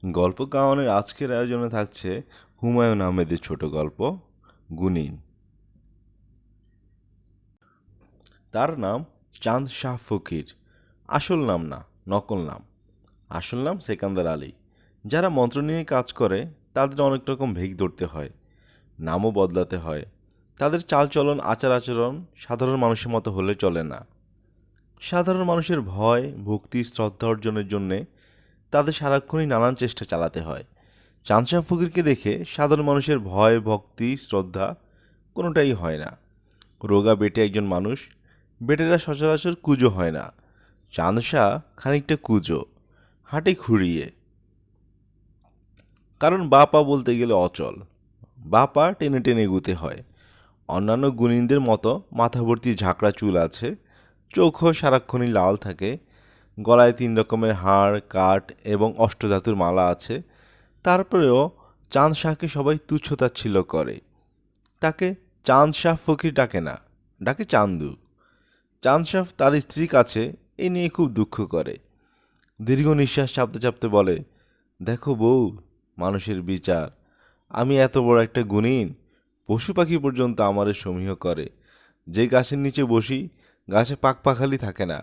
গল্প কাওয়ানের আজকের আয়োজনে থাকছে হুমায়ুন আহমেদের ছোট গল্প গুনিন। তার নাম চাঁদ শাহ ফকির। আসল নাম না, নকল নাম। আসল নাম সেকান্দার আলী। যারা মন্ত্র নিয়ে কাজ করে তাদের অনেক রকম ভেগ ধরতে হয়, নামও বদলাতে হয়। তাদের চালচলন আচার আচরণ সাধারণ মানুষের মতো হলে চলে না। সাধারণ মানুষের ভয়, ভক্তি, শ্রদ্ধা অর্জনের জন্যে তাদের সারাক্ষণই নানান চেষ্টা চালাতে হয়। চাঁদ শাহ ফকিরকে দেখে সাধারণ মানুষের ভয়, ভক্তি, শ্রদ্ধা কোনোটাই হয় না। রোগা বেটে একজন মানুষ, বেটেরা সচরাচর কুঁজো হয় না। চাঁদ শাহ খানিকটা কুঁজো, হাঁটে খুঁড়িয়ে। কারণ বা পা বলতে গেলে অচল, বা পা টেনে টেনে এগুতে হয়। অন্যান্য গুণিনদের মতো মাথা ভর্তি ঝাঁকড়া চুল আছে, চোখও সারাক্ষণই লাল থাকে, গলায় 3 রকমের হাড়, কাঠ এবং অষ্টধাতুর মালা আছে। তারপরেও চাঁদ শাহকে সবাই তুচ্ছ-তাচ্ছিল্য করে। তাকে চাঁদ শাহ ফকির ডাকে না, ডাকে চান্দু। চাঁদ শাহ তার স্ত্রীর কাছে এ নিয়ে খুব দুঃখ করে। দীর্ঘ নিঃশ্বাস চাপতে চাপতে বলে, দেখো বউ, মানুষের বিচার। আমি এত বড় একটা গুণিন, পশু পাখি পর্যন্ত আমারে সমীহ করে। যে গাছের নিচে বসি, গাছে পাখপাখালি থাকে না,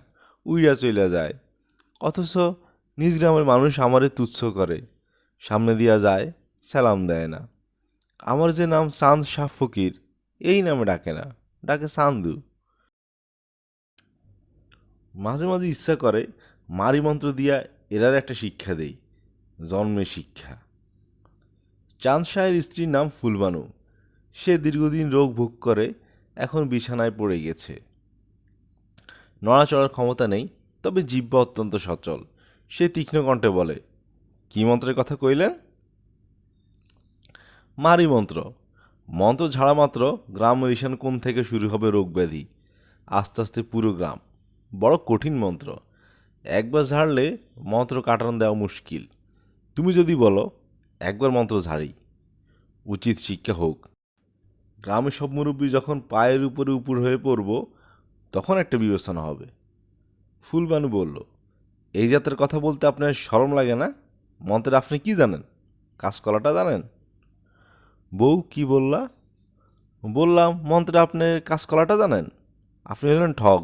উইড়া চইলা যায়। অথচ নিজ গ্রামের মানুষ আমারে তুচ্ছ করে, সামনে দিয়া যায়, সালাম দেয় না। আমার যে নাম চাঁদ শাহ ফকির, এই নামে ডাকে না, ডাকে চান্দু। মাঝে মাঝে ইচ্ছা করে মারি মন্ত্র দিয়া এরার একটা শিক্ষা দেই, জন্মের শিক্ষা। চাঁদ শাহের স্ত্রীর নাম ফুলবানু। সে দীর্ঘদিন রোগ ভোগ করে এখন বিছানায় পড়ে গেছে। নড়াচড়ার ক্ষমতা নেই, তবে জিহ্বা অত্যন্ত সচল। সে তীক্ষ্ণ কণ্ঠে বলে, কি মন্ত্রের কথা কইলেন? মারি মন্ত্র। মন্ত্র ঝাড়া মাত্র গ্রামের ঈশান কোণ থেকে শুরু হবে রোগ ব্যাধি, আস্তে আস্তে পুরো গ্রাম। বড় কঠিন মন্ত্র, একবার ঝাড়লে মন্ত্র কাটান দেওয়া মুশকিল। তুমি যদি বলো একবার মন্ত্র ঝাড়ি, উচিত শিক্ষা হোক। গ্রামের সব মুরব্বী যখন পায়ের উপরে উপর হয়ে পড়ব, তখন একটা বিবেচনা হবে। ফুলবানু বলল, এই জাতের কথা বলতে আপনার শরম লাগে না? মন্ত্রের আপনি কি জানেন? কাঁচকলাটা জানেন? বউ, কি বললা? বললাম মন্ত্রে আপনি কাঁচকলাটা জানেন? আপনি হলেন ঠগ,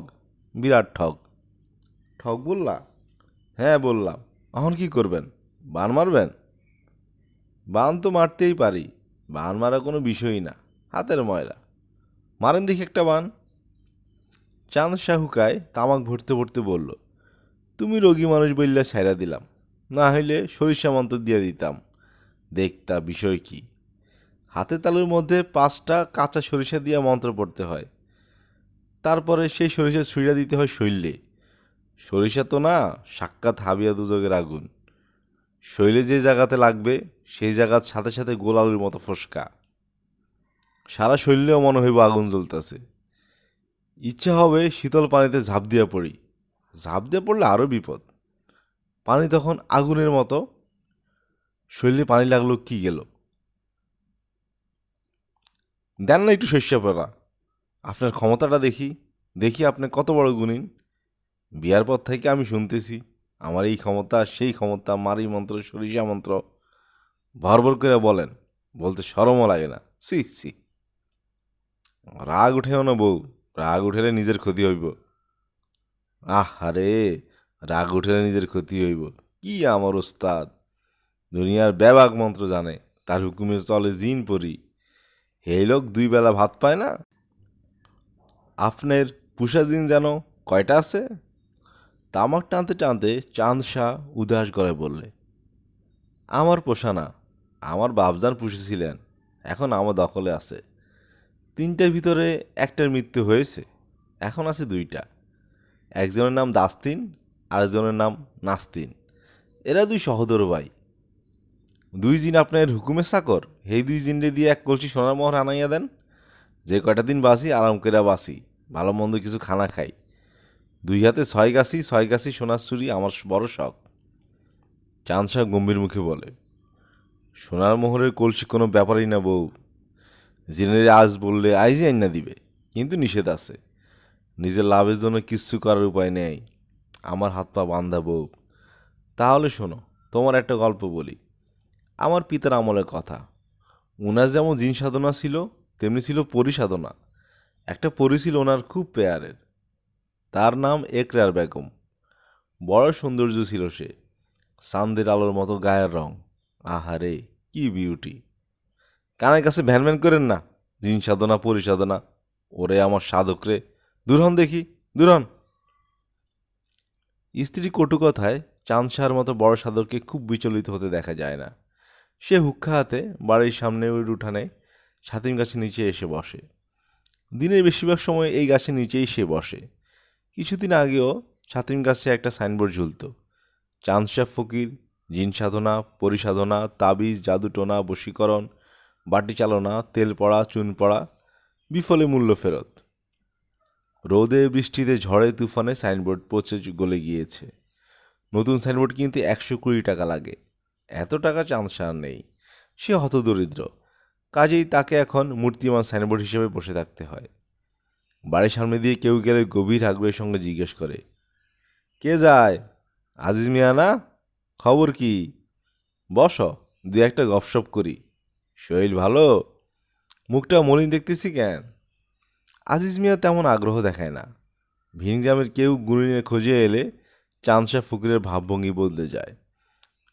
বিরাট ঠগ। ঠগ বললা? হ্যাঁ বললাম। এখন কি করবেন? বান মারবেন? বান তো মারতেই পারি, বান মারা কোনো বিষয়ই না, হাতের ময়লা। মারেন দেখি একটা বান। চাঁদ শাহুকায় তামাক ভরতে ভরতে বলল, তুমি রোগী মানুষ বললে ছাইড়া দিলাম, না হইলে সরিষা মন্ত্র দিয়ে দিতাম, দেখতা বিষয় কি। হাতে তালুর মধ্যে 5টা কাঁচা সরিষা দিয়ে মন্ত্র পড়তে হয়, তারপরে সেই সরিষা ছুঁড়া দিতে হয় শৈলে। সরিষা তো না, সাক্ষাৎ হাবিয়া দুজগের আগুন। শৈলে যে জায়গাতে লাগবে সেই জায়গার সাথে সাথে গোল আলুর মতো ফোসকা। সারা শৈলেও মনে হইব আগুন জ্বলতেছে। ইচ্ছা হবে শীতল পানিতে ঝাঁপ দিয়া পড়ি। ঝাঁপ দিয়ে পড়লে আরও বিপদ। পানি তখন আগুনের মতো। শরীরে পানি লাগলো কি গেল। দেন না একটু শস্য পড়া, আপনার ক্ষমতাটা দেখি, দেখি আপনি কত বড় গুণিন। বিয়ার পর থেকে আমি শুনতেছি আমার এই ক্ষমতা সেই ক্ষমতা, মারি মন্ত্র, সরিষা মন্ত্র। ভরভর করে বলেন, বলতে শরমও লাগে না। সি সি। রাগ উঠেও না বউ, রাগ উঠেলে নিজের ক্ষতি হইব। আরে, রাগ উঠেলে নিজের ক্ষতি হইব কি আমার ওস্তাদ! দুনিয়ার ব্যাবাক মন্ত্র জানে, তার হুকুমে চলে জিন পরি। এই লোক 2 বেলা ভাত পায় না। আপনার পুষা জিন যেন কয়টা আছে? তামাক টানতে টানতে চাঁদ শাহ উদাস গলায় বললে, আমার পোষা না, আমার বাপজান পুষেছিলেন, এখন আমার দখলে আছে। 3টার ভিতরে একটার মৃত্যু হয়েছে, এখন আছে 2টা। একজনের নাম দাস্তিন, আরেকজনের নাম নাস্তিন। এরা 2 সহোদর ভাই। 2 জিন আপনার হুকুমের চাকর, সেই 2 জিনরে দিয়ে 1 কলসি সোনার মোহর আনাইয়া দেন। যে কয়টা দিন বাঁচি আরাম করে বাঁচি, ভালো মন্দ কিছু খানা খাই। 2 হাতে 6 গাছি, 6 গাছি সোনার চুরি আমার বড় শখ। চাঁদ শাহ গম্ভীর মুখে বলে, সোনার মোহরের কলসি কোনো ব্যাপারই না বউ। জিনেরে আজ বললে আইজই আইনা দিবে, কিন্তু নিষেধ আছে। নিজের লাভের জন্য কিচ্ছু করার উপায় নেই। আমার হাত পা বান্ধা বউ। তাহলে শোনো, তোমার একটা গল্প বলি। আমার পিতার আমলের কথা। উনার যেমন জিন সাধনা ছিল, তেমনি ছিল পরিসাধনা। একটা পরী ছিল ওনার খুব পেয়ারের। তার নাম একরার বেগম। বড় সৌন্দর্য ছিল সে, চাঁদের আলোর মতো গায়ের রং। আহারে, কি বিউটি! কানের কাছে ভ্যান ভ্যান করেন না। জিন সাধনা পরিসাধনা, ওরে আমার সাধক রে! দূর হন দেখি, দূর হন। স্ত্রী কটু কথায় চাঁদ শাহর মতো বড় সাধককে খুব বিচলিত হতে দেখা যায় না। সে হুক্কা হাতে বাড়ির সামনে ওই উঠানে ছাতিম গাছের নিচে এসে বসে। দিনের বেশিরভাগ সময় এই গাছের নিচেই সে বসে। কিছুদিন আগেও ছাতিম গাছে একটা সাইনবোর্ড ঝুলত, চাঁদ শাহ ফকির, জিন সাধনা পরিসাধনা, তাবিজ, জাদুটোনা, বশীকরণ, বাটি চালনা, তেল পড়া, চুন পড়া, বিফলে মূল্য ফেরত। রোদে বৃষ্টিতে ঝড়ে তুফানে সাইনবোর্ড পচে গলে গিয়েছে। নতুন সাইনবোর্ড কিনতে 120 টাকা লাগে। এত টাকা চাঁদ শাহর নেই। সে হতদরিদ্র, কাজেই তাকে এখন মূর্তিমান সাইনবোর্ড হিসেবে বসে থাকতে হয়। বাড়ির সামনে দিয়ে কেউ গেলে গভীর আগ্রহের সঙ্গে জিজ্ঞেস করে, কে যায়? আজিজ মিয়া না? খবর কি? বস, দু একটা গপসপ করি। শরীর ভালো? মুখটা মলিন দেখতেছি কেন? আজিজ মিয়া তেমন আগ্রহ দেখায় না। ভিন গ্রামের কেউ গুণিনের খোঁজে এলে চাঁদ শাহ ফকিরের ভাবভঙ্গি বদলে যায়।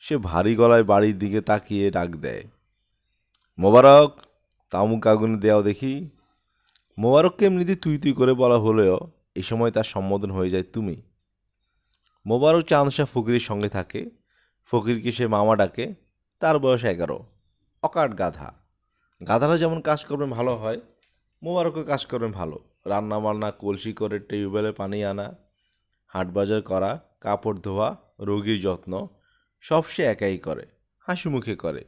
সে ভারী গলায় বাড়ির দিকে তাকিয়ে ডাক দেয়, মোবারক, তামুক আগুনে দেওয়া দেখি। মোবারককে এমনিতে তুই তুই করে বলা হলেও এই সময় তার সম্বোধন হয়ে যায় তুমি। মোবারক চাঁদ শাহ ফকিরের সঙ্গে থাকে। ফকিরকে সে মামা ডাকে। তার বয়স 11। অকাট গাধা। গাধারা যেমন কাজকর্মে ভালো হয়, মোবারকও কাজকর্মে ভালো। রান্না বান্না, কলসি করে টিউবওয়েলে পানি আনা, হাটবাজার করা, কাপড় ধোয়া, রোগীর যত্ন, সব সে একাই করে, হাসি মুখে করে।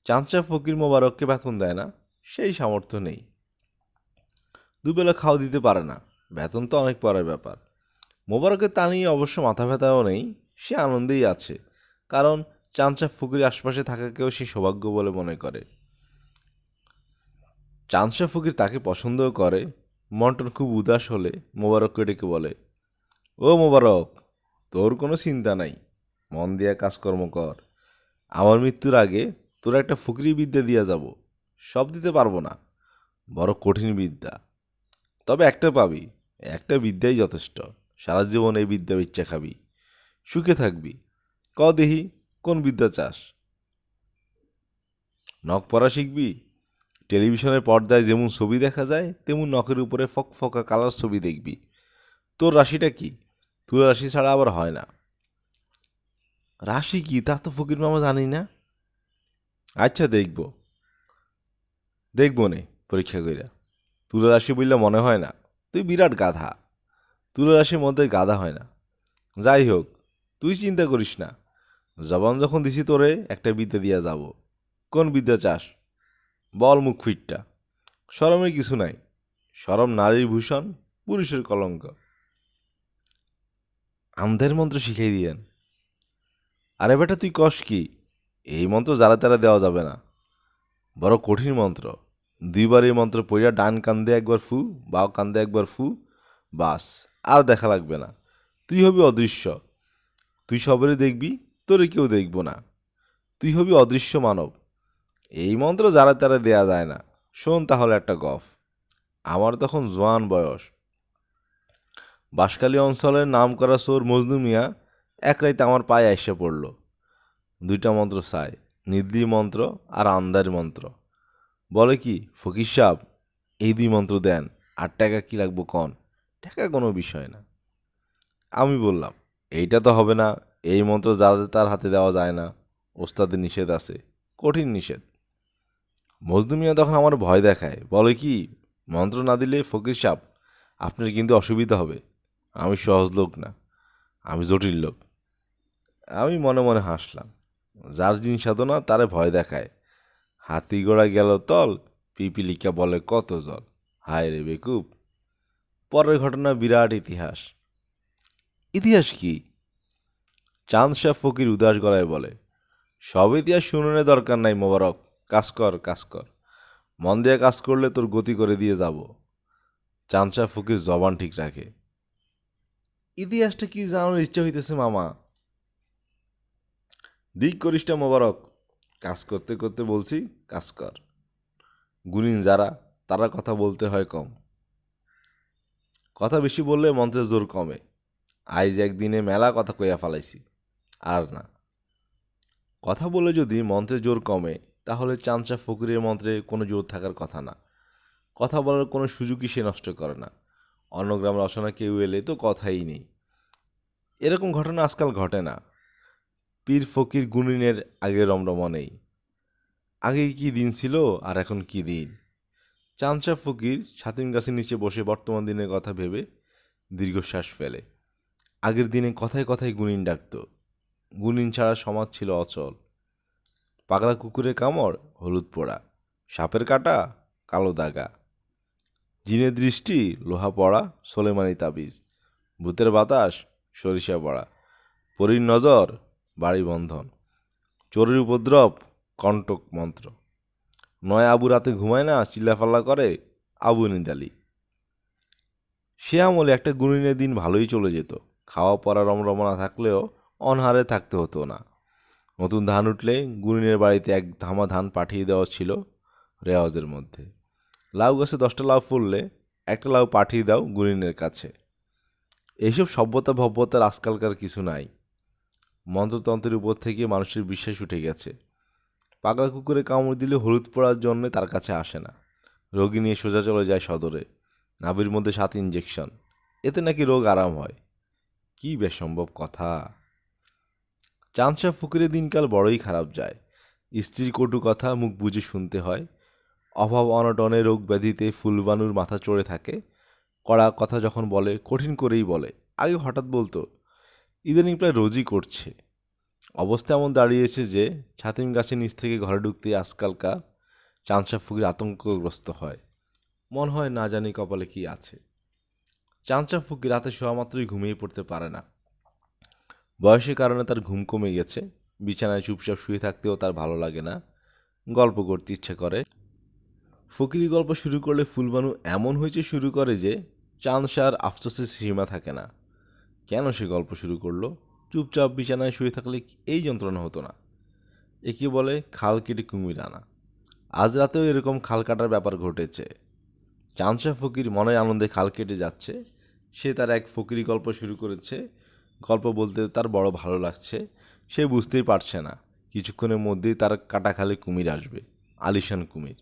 চাঁদ শাহ ফকির মোবারককে বেতন দেয় না, সেই সামর্থ্য নেই। দুবেলা খাওয়া দিতে পারে না, বেতন তো অনেক পরের ব্যাপার। মোবারকের তা নিয়ে অবশ্য মাথা ব্যথাও নেই, সে আনন্দেই আছে। কারণ চাঁদ শাহ ফকির আশপাশে থাকাকেও সে সৌভাগ্য বলে মনে করে। চাঁদ শাহ ফকির তাকে পছন্দও করে। মন্টন খুব উদাস হলে মোবারককে ডেকে বলে, ও মোবারক, তোর কোনো চিন্তা নাই, মন দিয়া কাজকর্ম কর। আমার মৃত্যুর আগে তোর একটা ফকিরি বিদ্যা দিয়া যাব। সব দিতে পারবো না, বড় কঠিন বিদ্যা। তবে একটা পাবি, একটা বিদ্যাই যথেষ্ট। সারা জীবন এই বিদ্যা ইচ্ছা খাবি, সুখে থাকবি। ক দেহি, কোন বিদ্যা চাস? নখ পড়া শিখবি? টেলিভিশনের পর্দায় যেমন ছবি দেখা যায় তেমন নখের উপরে ফকফকা কালার ছবি দেখবি। তোর রাশিটা কি? তুলা রাশি ছাড়া আবার হয় না। রাশি কি তা তো ফকির মামা জানি না। আচ্ছা, দেখবো দেখবো নে, পরীক্ষা কইরা। তুলা রাশি বললে মনে হয় না, তুই বিরাট গাধা। তুলা রাশির মধ্যে গাধা হয় না। যাই হোক, তুই চিন্তা করিস না। জবান যখন দিছি তোরে, একটা বিদ্যা দিয়া যাব। কোন বিদ্যা চাস? বল মুখ ফিটটা। শরমের কিছু নাই। শরম নারীর ভূষণ, পুরুষের কলঙ্ক। আন্ধের মন্ত্র শিখাই দিয়েন। আরে বেটা, তুই কস কি? এই মন্ত্র যারা তারা দেওয়া যাবে না, বড় কঠিন মন্ত্র। দুইবার এই মন্ত্র পড়িয়া ডান কান্দে একবার ফু, বাও কান্দে একবার ফু, বাস, আর দেখা লাগবে না। তুই হবি অদৃশ্য। তুই সবেরই দেখবি, তোরে কেউ দেখব না। তুই হবি অদৃশ্য মানব। এই মন্ত্র যারা তারা দেয়া যায় না। শোন তাহলে একটা গফ। আমার তখন জোয়ান বয়স। বাঁশখালী অঞ্চলের নাম করা চোর মজনু মিয়া এক রাইতে আমার পায়ে আইসা পড়ল। দুইটা মন্ত্র চায়, নিদ্রি মন্ত্র আর আন্দার মন্ত্র। বলে কি, ফকির সাহেব, এই দুই মন্ত্র দেন, আর টাকা কি লাগবো কন? টাকা কোনো বিষয় না। আমি বললাম, এইটা তো হবে না। এই মন্ত্র যার তার হাতে দেওয়া যায় না, ওস্তাদের নিষেধ আছে, কঠিন নিষেধ। মজনু মিয়া তখন আমার ভয় দেখায়, বলে কি, মন্ত্র না দিলে ফকির সাহেব আপনার কিন্তু অসুবিধা হবে। আমি সহজ লোক না, আমি জটিল লোক। আমি মনে মনে হাসলাম। যার জিনিস সাধনা তারে ভয় দেখায়। হাতি ঘোড়া গেল তল, পিপিলিকা বলে কত জল। হায় রে বেকুব! পরের ঘটনা বিরাট ইতিহাস। ইতিহাস কি? চাঁদ শাহ ফকির উদাস গলায় বলে, সব ইতিহাস শুনানোর দরকার নাই মোবারক। কাজ কর, কাজ কর। মন দিয়ে কাজ করলে তোর গতি করে দিয়ে যাব। চাঁদ শাহ ফকির জবান ঠিক রাখে। ইতিহাসটা কি জানার ইচ্ছা হইতেছে মামা। দিক করিসটা মোবারক, কাজ করতে করতে বলছি কাজ কর। গুণিন যারা তারা কথা বলতে হয় কম। কথা বেশি বললে মন্ত্রের জোর কমে। আইজ একদিনে মেলা কথা কইয়া ফালাইছি, আর না। কথা বলে যদি মন্ত্রের জোর কমে, তাহলে চামচা ফকিরের মন্ত্রে কোনো জোর থাকার কথা না। কথা বলার কোনো সুযোগই সে নষ্ট করে না। অন্য গ্রামের অসনা কেউ এলে তো কথাই নেই। এরকম ঘটনা আজকাল ঘটে না। পীর ফকির গুনিনের আগে রমরমা নেই। আগে কি দিন ছিল আর এখন কি দিন। চাঁদশা ফকির ছাতিম গাছের নিচে বসে বর্তমান দিনের কথা ভেবে দীর্ঘশ্বাস ফেলে। আগের দিনে কথায় কথায় গুনিন ডাকত। গুনিন ছাড়া সমাজ ছিল অচল। পাগলা কুকুরের কামড় হলুদ পোড়া, সাপের কাটা কালো দাগা, জিনের দৃষ্টি লোহা পড়া সোলেমানি তাবিজ, ভূতের বাতাস সরিষা পড়া, পরীর নজর বাড়ি বন্ধন, চোরের উপদ্রব কণ্টক মন্ত্র। নয় আবু রাতে ঘুমায় না চিল্লাফাল্লা করে আবু নিদালি। সে আমলে একটা গুনিনের দিন ভালোই চলে যেত। খাওয়া পড়া রমরমা থাকলেও অনহারে থাকতে হতো না। নতুন ধান উঠলে গুনিনের বাড়িতে এক ধামা ধান পাঠিয়ে দেওয়া ছিল রেওয়াজের মধ্যে। লাউ গাছে 10টা লাউ ফুললে একটা লাউ পাঠিয়ে দাও গুনিনের কাছে। এইসব সভ্যতা ভব্যতার আজকালকার কিছু নাই। মন্ত্রতন্ত্রের উপর থেকে মানুষের বিশ্বাস উঠে গেছে। পাগলা কুকুরে কামড় দিলে হলুদ পড়ার জন্য তার কাছে আসে না। রোগী নিয়ে সোজা চলে যায় সদরে। নাভির মধ্যে 7 ইঞ্জেকশন, এতে নাকি রোগ আরাম হয়। কি বেসম্ভব কথা। চাঁদশা ফকিরের দিনকাল বড়ই খারাপ যায়। স্ত্রীর কটু কথা মুখ বুজে শুনতে হয়। অভাব অনটনে রোগ ব্যাধিতে ফুলবানুর মাথা চড়ে থাকে। কড়া কথা যখন বলে কঠিন করেই বলে। আগে হঠাৎ বলতো, ইদানিং প্রায় রোজই করছে। অবস্থা এমন দাঁড়িয়েছে যে ছাতিম গাছের নিচ থেকে ঘরে ঢুকতে আজকালকার চাঁদশা ফকির আতঙ্কগ্রস্ত হয়। মন হয় না জানি কপালে কি আছে। চাঁদশা ফকির রাতে শোয়া মাত্রই ঘুমিয়ে পড়তে পারে না। বয়সের কারণে তার ঘুম কমে গেছে। বিছানায় চুপচাপ শুয়ে থাকতেও তার ভালো লাগে না। গল্প করতে ইচ্ছে করে। ফকিরি গল্প শুরু করলে ফুলবানু এমন হয়েছে শুরু করে যে চাঁদশার আফসোসের সীমা থাকে না। কেন সে গল্প শুরু করলো? চুপচাপ বিছানায় শুয়ে থাকলে এই যন্ত্রণা হতো না। একে বলে খাল কেটে কুমির আনা। আজ রাতেও এরকম খাল কাটার ব্যাপার ঘটেছে। চাঁদশা ফকির মনের আনন্দে খাল কেটে যাচ্ছে। সে তার এক ফকিরি গল্প শুরু করেছে। গল্প বলতে তার বড় ভালো লাগছে। সে বুঝতেই পারছে না কিছুক্ষণের মধ্যেই তার কাটা খালে কুমির আসবে, আলিশান কুমির।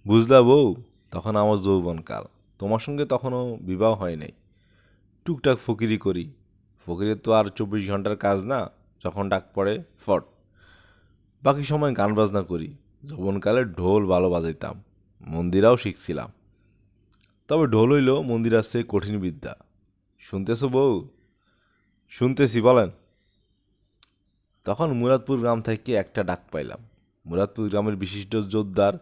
বুঝলা বউ, তখন আমার যৌবনকাল। তোমার সঙ্গে তখনও বিবাহ হয় নাই। টুকটাক ফকিরি করি। ফকিরের তো আর 24 ঘন্টার কাজ না। যখন ডাক পড়ে ফট। বাকি সময় গান বাজনা করি। যৌবনকালে ঢোল ভালো বাজাইতাম, মন্দিরাও শিখছিলাম। তবে ঢোল হইল মন্দিরার চেয়ে কঠিন বিদ্যা। শুনতেছ বউ? শুনতেছি, বলেন। তখন মুরাদপুর গ্রাম থেকে একটা ডাক পাইলাম। মুরাদপুর গ্রামের বিশিষ্ট জোরদার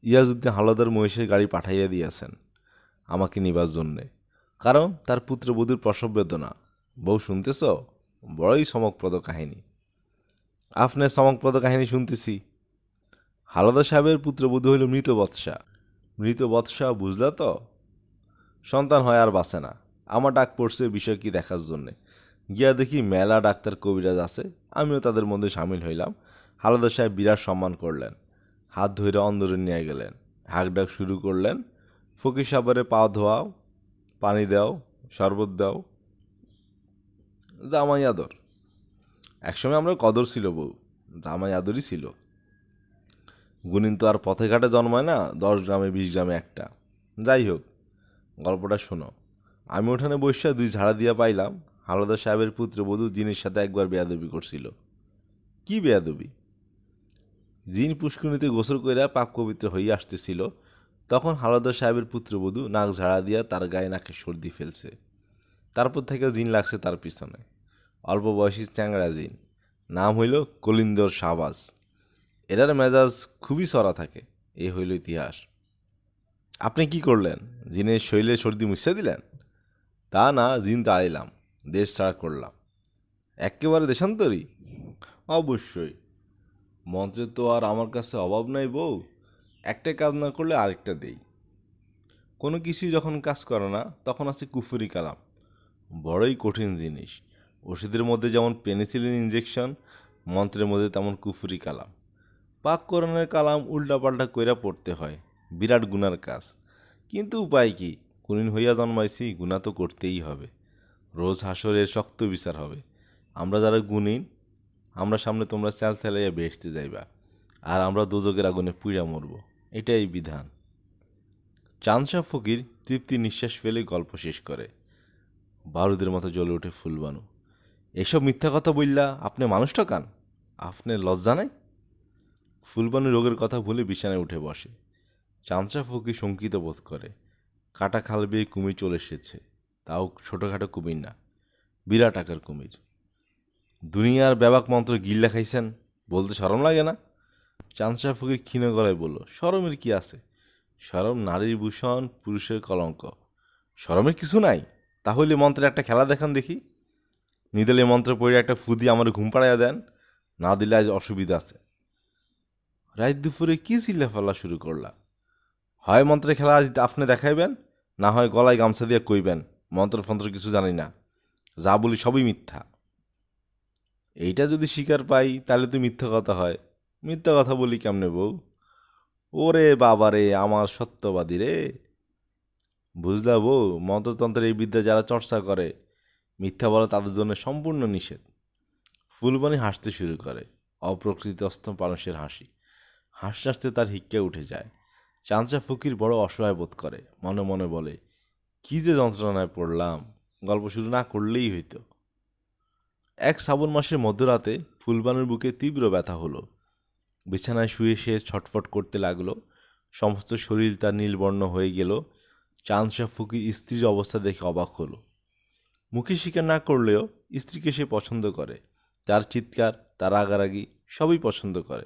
ইয়াজউদ্দিন হাওলাদার মহিষের গাড়ি পাঠাইয়া দিয়েছেন আমাকে নিবার জন্যে। কারণ তার পুত্রবধূর প্রসব বেদনা। বউ শুনতেছ? বড়ই চমকপ্রদ কাহিনী। আপনার চমকপ্রদ কাহিনী শুনতেছি। হাওলাদার সাহেবের পুত্রবধূ হইল মৃত বৎসা। মৃত বৎসা বুঝলা তো? সন্তান হয় আর বাঁচে না। আমার ডাক পড়ছে বিষয় কি দেখার জন্যে। গিয়া দেখি মেলা ডাক্তার কবিরাজ আছে। আমিও তাদের মধ্যে সামিল হইলাম। হাওলাদার সাহেব বিরাট সম্মান করলেন। হাত ধইরা অন্দরে নিয়ে গেলেন। হাঁক ডাক শুরু করলেন। ফকির সাহেবের পা ধোয়াও, পানি দাও, শরবত দাও, জামাই আদর। একসময় আমরা কদর ছিল বউ, জামাই আদরই ছিল। গুনিন তো আর পথে ঘাটে জন্মায় না 10 গ্রামে 20 গ্রামে একটা। যাই হোক, গল্পটা শোনো। আমি উঠানে বসে 2 ঝাড়া দিয়া পাইলাম হাওলাদার সাহেবের পুত্রবধূ জিনের সাথে একবার বেয়াদবি করছিল। কি বেয়াদবি? জিন পুষ্করিণীতে গোসল কইরা পাক পবিত্র হইয়া আসতেছিল। তখন হাওলাদার সাহেবের পুত্রবধূ নাক ঝাড়া দিয়া তার গায়ে নাকে সর্দি ফেলছে। তারপর থেকে জিন লাগছে তার পিছনে। অল্প বয়সী চ্যাংড়া জিন। নাম হইল কলিন্দর শাহবাজ। এরার মেজাজ খুবই চড়া থাকে। এ হইল ইতিহাস। আপনি কি করলেন? জিনের শৈলে সর্দি মুছে দিলেন? তা না, জিন তাড়াইলাম, দেশ ছাড়া করলাম। একেবারে দেশান্তরী? অবশ্যই। মন্ত্রের তো আর আমার কাছে অভাব নাই বউ। একটা কাজ না করলে আরেকটা দেই। কোনো কিছুই যখন কাজ করে না তখন আছে কুফুরি কালাম। বড়ই কঠিন জিনিস। ওষুধের মধ্যে যেমন পেনিসিলিন ইঞ্জেকশন, মন্ত্রের মধ্যে তেমন কুফুরি কালাম। পাক কোরআনের কালাম উল্টাপাল্টা কইরা পড়তে হয়, বিরাট গুনার কাজ। কিন্তু উপায় কি? কুলীন হইয়া জন্মাইছি, গুনাহ তো করতেই হবে। রোজ হাসরের শক্ত বিচার হবে। আমরা যারা গুণী, আমরা সামনে তোমরা চাল চালাইয়া বেহেশতে যাইবা, আর আমরা দোজকের আগুনে পুইড়া মরব। এটাই বিধান। চাঁদ শাহ ফকির তৃপ্তি নিঃশ্বাস ফেলে গল্প শেষ করে। বারুদের মতো জ্বলে ওঠে ফুলবানু। এসব মিথ্যা কথা বললা আপনি মানুষ ঠকান? আপনার লজ্জা নাই? ফুলবানু রোগের কথা ভুলে বিছানায় উঠে বসে। চাঁদ শাহ ফকির শঙ্কিত বোধ করে। কাটা খাল বেয়ে কুমির চলে এসেছে, তাও ছোটোখাটো কুমির না, বিরাট আকার কুমির। দুনিয়ার ব্যাবাক মন্ত্র গিল্লা খাইছেন, বলতে শরম লাগে না? চাঁদ শাহ ফকির ক্ষীণ গলায় বলল, শরমের কি আছে? শরম নারীর ভূষণ, পুরুষের কলঙ্ক। শরমের কিছু নাই? তাহলে মন্ত্রের একটা খেলা দেখান দেখি। নিদেলে মন্ত্র পড়ে একটা ফু দিয়ে আমার ঘুম পাড়াইয়া দেন, না দিলে আজ অসুবিধা আছে। রাত দুপুরে কি চিল্লাফাল্লা শুরু করলা? হয় মন্ত্রের খেলা আজ আপনি দেখাইবেন, না হয় গলায় গামছা দিয়ে কইবেন মন্ত্রফন্ত্র কিছু জানি না, যা বলি সবই মিথ্যা। এইটা যদি স্বীকার পাই তাহলে তো মিথ্যা কথা হয়। মিথ্যা কথা বলি কেমনে বউ? ওরে বাবারে, আমার সত্যবাদী রে! বুঝলা বউ, মন্ত্রতন্ত্রের এই বিদ্যা যারা চর্চা করে, মিথ্যা বলা তাদের জন্য সম্পূর্ণ নিষেধ। ফুলবানি হাসতে শুরু করে, অপ্রকৃতিস্থ মানুষের হাসি। হাসতে হাসতে তার হিক্কা উঠে যায়। চাঁদশা ফকির বড় অসহায় বোধ করে, মনে মনে বলে, কি যে যন্ত্রণায় পড়লাম, গল্প শুরু না করলেই হইতো। এক শ্রাবণ মাসের মধ্যরাতে ফুলবানুর বুকে তীব্র ব্যথা হলো। বিছানায় শুয়ে সে ছটফট করতে লাগলো। সমস্ত শরীর তার নীলবর্ণ হয়ে গেল। চাঁদশা ফকির স্ত্রীর অবস্থা দেখে অবাক হলো। মুখে স্বীকার না করলেও স্ত্রীকে সে পছন্দ করে। তার চিৎকার, তার রাগারাগি সবই পছন্দ করে।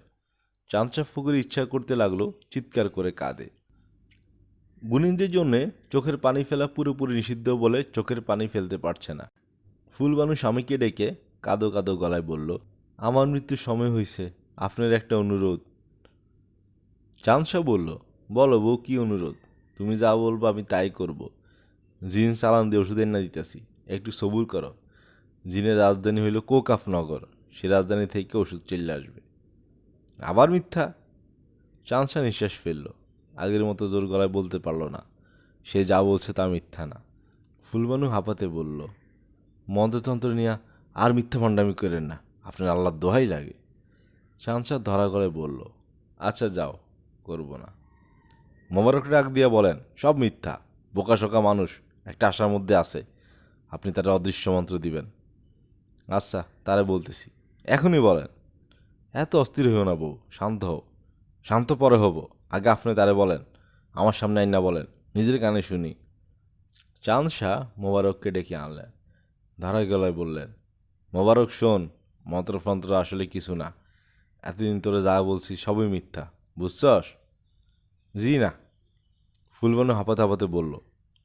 চাঁদশা ফকির ইচ্ছা করতে লাগলো চিৎকার করে কাঁদে। গুণীনদের জন্যে চোখের পানি ফেলা পুরোপুরি নিষিদ্ধ বলে চোখের পানি ফেলতে পারছে না। ফুলবানু স্বামীকে ডেকে কাঁদো কাঁদো গলায় বলল, আমার মৃত্যুর সময় হয়েছে, আপনার একটা অনুরোধ। চাঁদশা বলল, বলো বউ, কী অনুরোধ? তুমি যা বলবো আমি তাই করব। জিন চালান দিয়ে ওষুধ এনে দিতেছি, একটু সবুর করো। জিনের রাজধানী হইল কোকাফনগর, সে রাজধানী থেকে ওষুধ চলে আসবে। আবার মিথ্যা? চাঁদশা নিঃশ্বাস ফেলল। আগের মতো জোর গলায় বলতে পারল না, সে যা বলছে তা মিথ্যা না। ফুলবানু হাঁপাতে বলল, মন্ত্রতন্ত্র নিয়ে আর মিথ্যা ভণ্ডামি করেন না, আপনার আল্লাহর দোহাই লাগে। চাঁদশা ধরা গলায় বলল, আচ্ছা যাও, করব না। মোবারক ডাক দিয়ে বলেন, সব মিথ্যা, বোকাশোকা মানুষ একটা আশার মধ্যে আছে, আপনি তারা অদৃশ্য মন্ত্র দিবেন। আচ্ছা, তারা বলতেছি, এখনই বলেন। এত অস্থির হইও না বউ, শান্ত হও। শান্ত পরে হব, আগে আপনি তারে বলেন, আমার সামনে আইন না বলেন, নিজের কানে শুনি। চাঁদ শাহ মোবারককে ডেকে আনলেন। ধারাই গলায় বললেন, মোবারক শোন, মন্ত্রফন্ত্র আসলে কিছু না, এতদিন তোরে যা বলছি সবই মিথ্যা, বুঝছস? জি না। ফুলবানু হাঁপাতে হাঁপাতে বলল,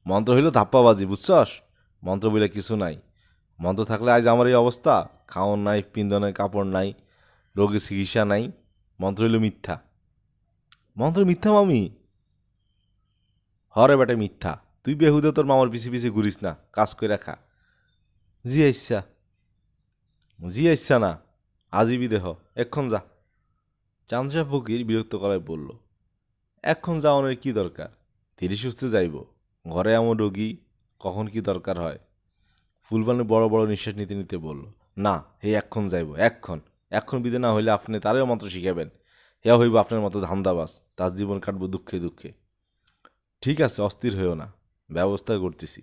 মন্ত্র হইল ধাপ্পাবাজি, বুঝছস? মন্ত্র বলে কিছু নাই। মন্ত্র থাকলে আজ আমার এই অবস্থা, খাওয়ার নাই, পিন্দনের কাপড় নাই, রোগের চিকিৎসা নাই। মন্ত্র হইল মিথ্যা। মন্ত্র মিথ্যা মামি? হরে বেটা মিথ্যা। তুই বেহুদে তোর মামার পিছে পিছে ঘুরিস না, কাজ করে রাখা। জি আইসা। জি আইসা না, আজীবী দেহ, এক্ষণ যা। চাঁদশা ফকির বিরক্ত করায় বলল, এখন যাওয়ানোর কি দরকার? ধীরে সুস্থে যাইব, ঘরে এমন রোগী, কখন কি দরকার হয়। ফুলবানু বড় বড় নিঃশ্বাস নিতে নিতে বলল, না, হে এক্ষণ যাইব, এক্ষণ। এক্ষণ বিদে না হইলে আপনি তারেও মন্ত্র শিখাবেন, হেয়া হইব আপনার মতো ধান্দাবাজ, তার জীবন কাটবো দুঃখে দুঃখে। ঠিক আছে, অস্থির হইও না, ব্যবস্থা করতেছি।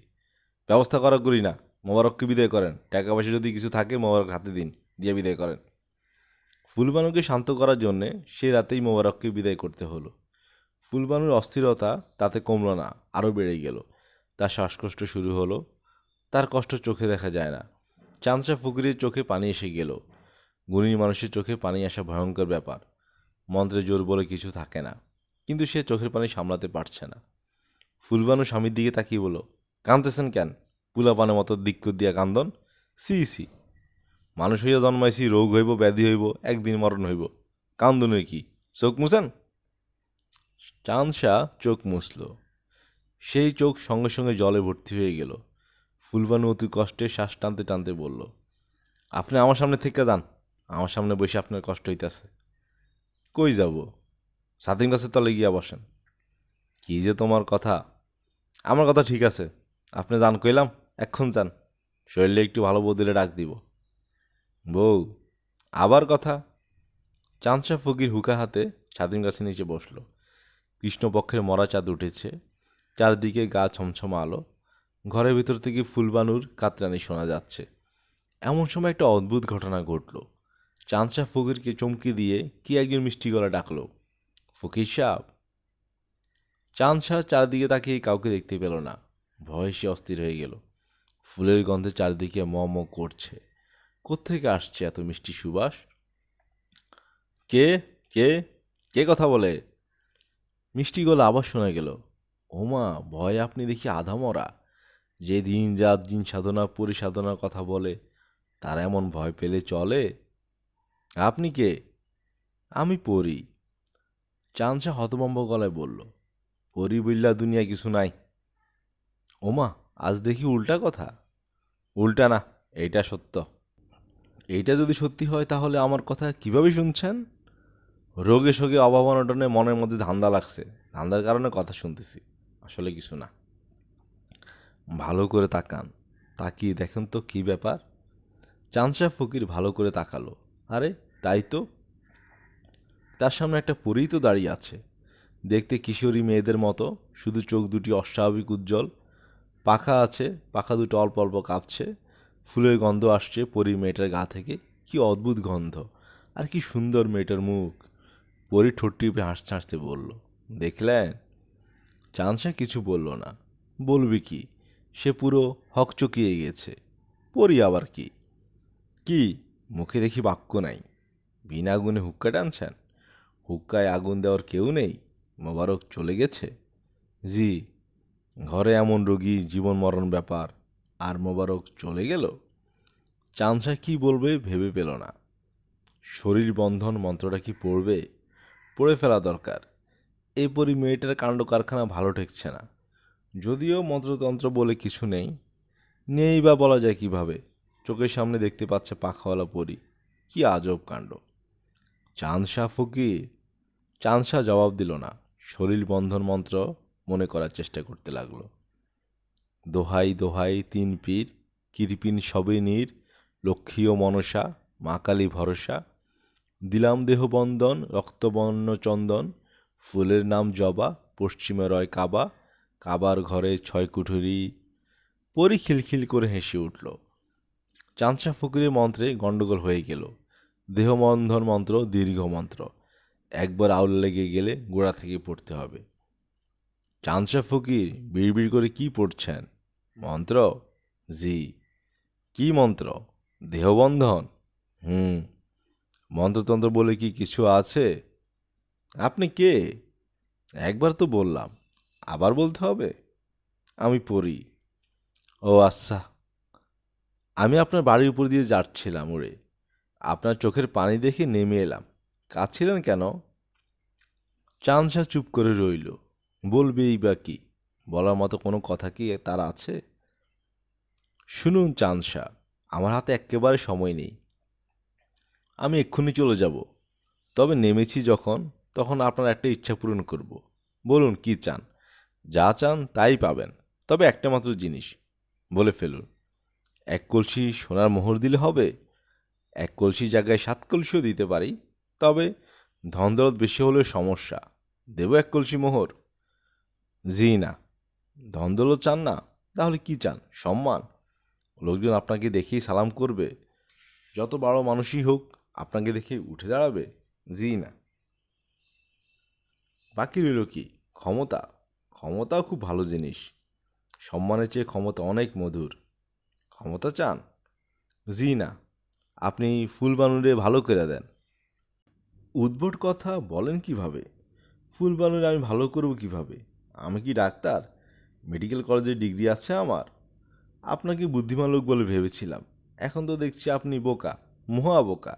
ব্যবস্থা করা করি না, মোবারককে বিদায় করেন। টাকা পয়সা যদি কিছু থাকে মোবারক হাতে দিন, দিয়ে বিদায় করেন। ফুলবানুকে শান্ত করার জন্যে সে রাতেই মোবারককে বিদায় করতে হলো। ফুলবানুর অস্থিরতা তাতে কমল না, আরও বেড়ে গেল। তার শ্বাসকষ্ট শুরু হলো। তার কষ্ট চোখে দেখা যায় না। চাঁদশা ফকিরের চোখে পানি এসে গেল। গুণী মানুষের চোখে পানি আসা ভয়ঙ্কর ব্যাপার। মন্ত্রে জোর বলে কিছু থাকে না, কিন্তু সে চোখের পানি সামলাতে পারছে না। ফুলবানু স্বামীর দিকে তাকিয়ে বলল, কাঁদতেছেন কেন? পুলাপানের মতো দিক্কত দিয়া কান্দন। সি সি, মানুষ হইয়া জন্মাইছি, রোগ হইব, ব্যাধি হইব, একদিন মরণ হইব, কান্দনের কি? চোখ মুছেন। চাঁদশা চোখ মুছল। সেই চোখ সঙ্গে সঙ্গে জলে ভর্তি হয়ে গেল। ফুলবানু অতি কষ্টে শ্বাস টানতে টানতে বলল, আপনি আমার সামনে থেকে যান, আমার সামনে বসে আপনার কষ্ট হইতেছে। কই যাব? ছাতিম গাছের তলে গিয়া বসেন। কি যে তোমার কথা? আমার কথা ঠিক আছে। আপনি যান কইলাম, এক্ষণ যান। শরীরে একটু ভালো বউ দিলে ডাক দিব। বউ, আবার কথা? চাঁদশা ফকির হুকা হাতে ছাতিম গাছের নিচে বসল। কৃষ্ণপক্ষের মরা চাঁদ উঠেছে, চারদিকে গা ছমছম আলো। ঘরের ভিতর থেকে ফুলবানুর কাতরানি শোনা যাচ্ছে। এমন সময় একটা অদ্ভুত ঘটনা ঘটল। চাঁদশা ফকিরকে চমকে দিয়ে কি একজন মিষ্টি গলা ডাকলো, ফকির সাহেব। চাঁদ শাহ চারদিকে তাকিয়ে কাউকে দেখতে পেল না। ভয়ে সে অস্থির হয়ে গেল। ফুলের গন্ধে চারদিকে ম ম করছে। কোত্থেকে আসছে এত মিষ্টি সুবাস? কে কে কে কথা বলে? মিষ্টি গলা আবার শোনা গেল। ওমা, ভয়ে আপনি দেখি আধা মরা। যে দিন রাত দিন সাধনা পরিসাধনার কথা বলে, তারা এমন ভয় পেলে চলে? আপনি কে? আমি পড়ি। চাঁদ শাহ হতভম্ব গলায় বলল, পরি বইল্লা দুনিয়া কিছু নাই। ওমা, আজ দেখি উল্টা কথা। উল্টা না, এইটা সত্য। এইটা যদি সত্যি হয় তাহলে আমার কথা কিভাবে শুনছেন? রোগে শোগে অভাব অনটনে মনের মধ্যে ধান্দা লাগছে, ধান্দার কারণে কথা শুনতেছি, আসলে কিছু না। ভালো করে তাকান, তাকিয়ে দেখেন তো কি ব্যাপার। চাঁদশাহ ফকির ভালো করে তাকালো। আরে তাই তো, তার সামনে একটা পরী তো দাঁড়িয়ে আছে। দেখতে কিশোরী মেয়েদের মতো, শুধু চোখ দুটি অস্বাভাবিক উজ্জ্বল। পাখা আছে, পাখা দুটো অল্প অল্প কাঁপছে। ফুলের গন্ধ আসছে পরী মেয়েটার গা থেকে। কি অদ্ভুত গন্ধ! আর কি সুন্দর মেয়েটার মুখ! পরী ঠোঁট টিপে হাসতে হাসতে বলল, দেখলেন? চাঁদশা কিছু বলল না। বলবি কি, সে পুরো হকচকিয়ে গেছে। পরী আবার কি? কি, মুখে দেখি বাক্য নাই। বিনা আগুনে হুক্কা টানছেন? হুক্কায় আগুন দেওয়ার কেউ নেই? মোবারক চলে গেছে? জি। ঘরে এমন রোগী, জীবন মরণ ব্যাপার, আর মোবারক চলে গেল? চাঁদশা কি বলবে ভেবে পেল না। শরীর বন্ধন মন্ত্রটা কি পড়বে? পড়ে ফেলা দরকার। এরপরই মেয়েটার কাণ্ড কারখানা ভালো ঠেকছে না। যদিও মন্ত্রতন্ত্র বলে কিছু নেই, নেই বা বলা যায় কিভাবে? চোখের সামনে দেখতে পাচ্ছে পাখাওয়ালা পরী। কি আজব কাণ্ড! চাঁদ শাহ ফকির। চাঁদ শাহ জবাব দিল না। শরীর বন্ধন মন্ত্র মনে করার চেষ্টা করতে লাগলো। দোহাই দোহাই তিন পীর, কিরপিন সবে নীর, লক্ষ্মী ও মনসা, মা কালী ভরসা। দিলাম দেহ বন্দন, রক্তবর্ণ চন্দন, ফুলের নাম জবা, পশ্চিমে রয় কাবা, কাবার ঘরে ছয় কুঠুরি। পরি খিলখিল করে হেসে উঠল। চাঁদশা ফকিরের মন্ত্রে গণ্ডগোল হয়ে গেল। দেহবন্ধন মন্ত্র দীর্ঘ মন্ত্র, একবার আউল লেগে গেলে গোড়া থেকে পড়তে হবে। চাঁদশা ফকির বিড়বিড় করে কি পড়ছেন? মন্ত্র? জি। কি মন্ত্র? দেহবন্ধন? হুম। মন্ত্রতন্ত্র বলে কি কিছু আছে? আপনি কে? একবার তো বললাম, আবার বলতে হবে? আমি পড়ি। ও আচ্ছা। আমি আপনার বাড়ির উপর দিয়ে যাচ্ছিলাম উড়ে, আপনার চোখের পানি দেখে নেমে এলাম। কাঁদছিলেন কেন? চাঁদ শাহ চুপ করে রইল। বলবেই বা কি? বলার মতো কোনো কথা কি তার আছে? শুনুন চাঁদ শাহ, আমার হাতে একেবারে সময় নেই। আমি এক্ষুনি চলে যাব। তবে নেমেছি যখন, তখন আপনার একটা ইচ্ছা পূরণ করব। বলুন কি চান? যা চান তাই পাবেন, তবে একটা মাত্র জিনিস। বলে ফেলুন। এক কলসি সোনার মোহর দিলে হবে? এক কলসি জায়গায় 7 কলসিও দিতে পারি, তবে ধন দৌলত বেশি হলে সমস্যা। দেব এক কলসি মোহর? জি না। ধন দৌলত চান না? তাহলে কি চান? সম্মান? লোকজন আপনাকে দেখেই সালাম করবে? যত বড় মানুষই হোক, আপনাকে দেখে উঠে দাঁড়াবে? জি না। বাকি রইল কি? ক্ষমতা। ক্ষমতাও খুব ভালো জিনিস। সম্মানের চেয়ে ক্ষমতা অনেক মধুর। ক্ষমতা চান? জি না। আপনি ফুলবানুরে ভালো করে দেন। উদ্ভট কথা বলেন কিভাবে? ফুলবানুরে আমি ভালো করব কিভাবে? আমি কি ডাক্তার? মেডিকেল কলেজের ডিগ্রি আছে আমার। আপনাকে বুদ্ধিমান লোক বলে ভেবেছিলাম, এখন তো দেখছি আপনি বোকা, মহা বোকা।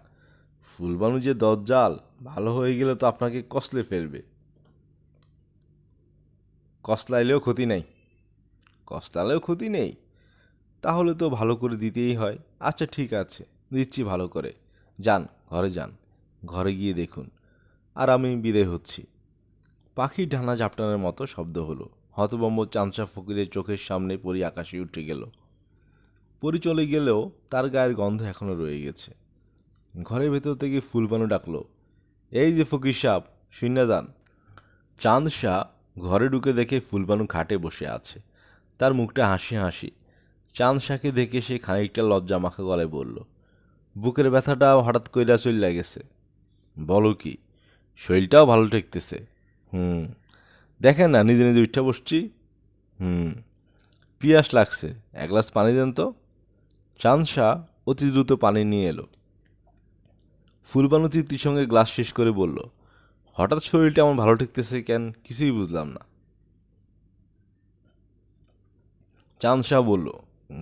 ফুলবানু যে দজ্জাল, ভালো হয়ে গেলে তো আপনাকে কসলে ফেলবে। কসলাইলেও ক্ষতি নেই। কসলালেও ক্ষতি নেই? তাহলে তো ভালো করে দিতেই হয়। আচ্ছা ঠিক আছে, দিচ্ছি ভালো করে। যান, ঘরে যান। ঘরে গিয়ে দেখুন, আর আমি বিদায় হচ্ছি। পাখির ডানা ঝাপটানোর মতো শব্দ হলো। হতভম্ব চাঁদশা ফকিরের চোখের সামনে পরি আকাশে উঠে গেল। পরি চলে গেলেও তার গায়ের গন্ধ এখনো রয়ে গেছে। ঘরের ভেতর থেকে ফুলবানু ডাকলো, এই যে ফকির সাহেব, শুইনা যান। চাঁদ শাহ ঘরে ঢুকে দেখে ফুলবানু খাটে বসে আছে। তার মুখটা হাসি হাসি। চাঁদ শাহকে দেখে সে খানিকটা লজ্জা মাখা গলায় বলল, বুকের ব্যথাটা হঠাৎ কইরা চইল্লা গেছে। বলো কি, শরীরটাও ভালো ঠেকতেছে। হুম, দেখেন না নিজে নিজে উঠা বসছি। হুম, পিয়াস লাগছে, এক গ্লাস পানি দেন তো। চাঁদ শাহ অতি দ্রুত পানি নিয়ে এলো। ফুলবানু তৃপ্তির সঙ্গে গ্লাস শেষ করে বলল, হঠাৎ শরীরটা আমার ভালো ঠেকতেছে কেন, কিছুই বুঝলাম না। চাঁদ শাহ বলল,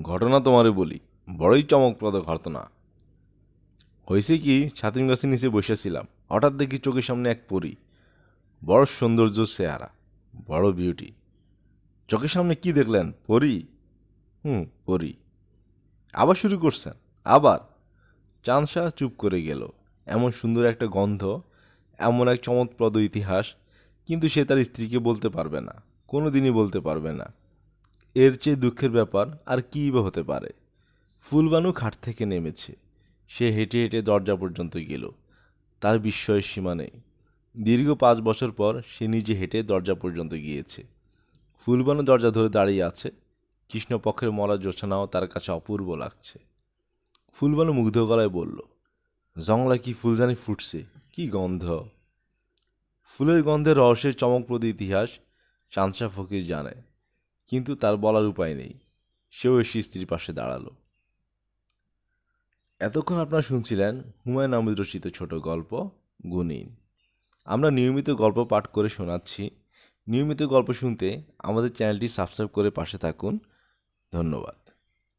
ঘটনা তোমারে বলি, বড়ই চমকপ্রদ ঘটনা। হয়েছে কি, ছাতিম গাছের নিচে বসেছিলাম, হঠাৎ দেখি চোখের সামনে এক পরী, বড় সৌন্দর্য চেহারা, বড় বিউটি। চোখের সামনে কি দেখলেন, পরী? পরী। আবার শুরু করছেন? আবার? চাঁদ শাহ চুপ করে গেল। এমন সুন্দর একটা গন্ধ, এমন এক চমকপ্রদ ইতিহাস, কিন্তু সে তার স্ত্রীকে বলতে পারবে না, কোনো দিনই বলতে পারবে না। এর চেয়ে দুঃখের ব্যাপার আর কী বা হতে পারে। ফুলবানু খাট থেকে নেমেছে। সে হেঁটে হেঁটে দরজা পর্যন্ত গেল। তার বিস্ময়ের সীমা নেই। দীর্ঘ 5 বছর পর সে নিজে হেঁটে দরজা পর্যন্ত গিয়েছে। ফুলবানু দরজা ধরে দাঁড়িয়ে আছে। কৃষ্ণপক্ষের মরা জ্যোৎস্নাও তার কাছে অপূর্ব লাগছে। ফুলবানু মুগ্ধ গলায় বলল, জংলায় কি ফুলজানি ফুটছে, কি গন্ধ! ফুলের গন্ধের রহস্যের চমকপ্রদ ইতিহাস চাঁদ শাহ ফকির জানে, কিন্তু তার বলার উপায় নেই। সেও এসে স্ত্রীর পাশে দাঁড়ালো। এতক্ষণ আপনারা শুনছিলেন হুমায়ুন আহমেদ রচিত ছোট গল্প গুণিন। আমরা নিয়মিত গল্প পাঠ করে শোনাচ্ছি। নিয়মিত গল্প শুনতে আমাদের চ্যানেলটি সাবস্ক্রাইব করে পাশে থাকুন। ধন্যবাদ।